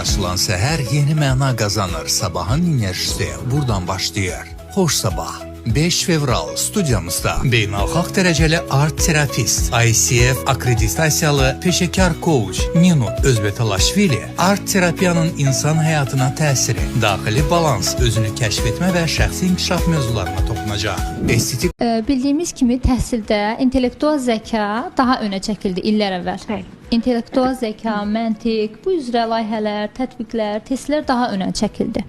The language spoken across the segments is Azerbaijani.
açılan səhər yeni məna qazanır. Sabahın enerjisi buradan başlayır. Xoş sabah. 5 fevral studiyamızda beynəlxalq dərəcəli art terapist, ICF akreditasiyalı peşəkar coach Nino Özbetalaşvili art terapiyanın insan həyatına təsiri, daxili balans, özünü kəşf etmə və şəxsi inkişaf mövzularına toxunacaq. Estetik Bildiyimiz kimi təhsildə intellektual zəka daha önə çəkildi illər əvvəl. İntellektual zəka, məntiq, bu üzrə layihələr, tətbiqlər, testlər daha önə çəkildi.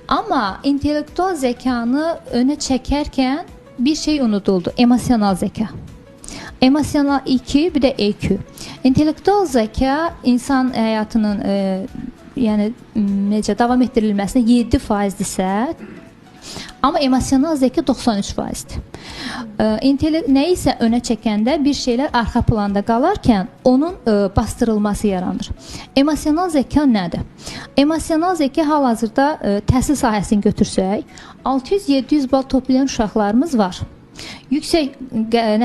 Amma intellektual zəkanı önə çəkərkən bir şey unuduldu, emosional zəka. Emosional IQ, bir də EQ. İntellektual zəka insan həyatının yəni necə davam etdirilməsində 7%-dirsə, amma emosional zəka 93%-dir. Nə isə önə çəkəndə bir şeylər arxa planda qalarkən onun bastırılması yaranır. Emosional zəka nədir? Emosional zəka hal-hazırda təhsil sahəsini götürsək, 600-700 bal toplayan uşaqlarımız var. Yüksək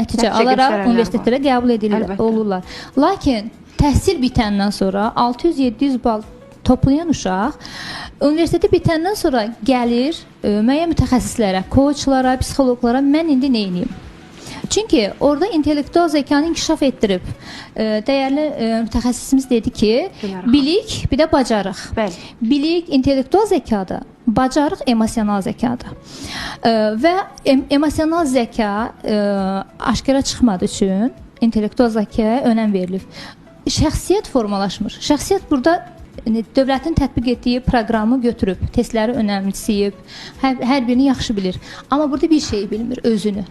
nəticə alaraq universitetlərə qəbul olurlar. Lakin təhsil bitəndən sonra 600-700 bal toplayan uşaq universiteti bitəndən sonra gəlir müəyyən mütəxəssislərə, koçlara, psixoloqlara mən indi nə edeyim? Çünki orada intellektual zəkanı inkişaf etdirib. Dəyərli mütəxəssisimiz dedi ki, bilik, bir də bacarıq. Bilik intellektual zəkadır, bacarıq emosional zəkadır. Və emosional zəka aşkara çıxmadığı üçün intellektual zəkaya önəm verilib. Şəxsiyyət formalaşmır. Şəxsiyyət burada dövlətin tətbiq etdiyi proqramı götürüb, testləri önəmsəyib, hər birini yaxşı bilir. Amma burada bir şey bilmir, özünü.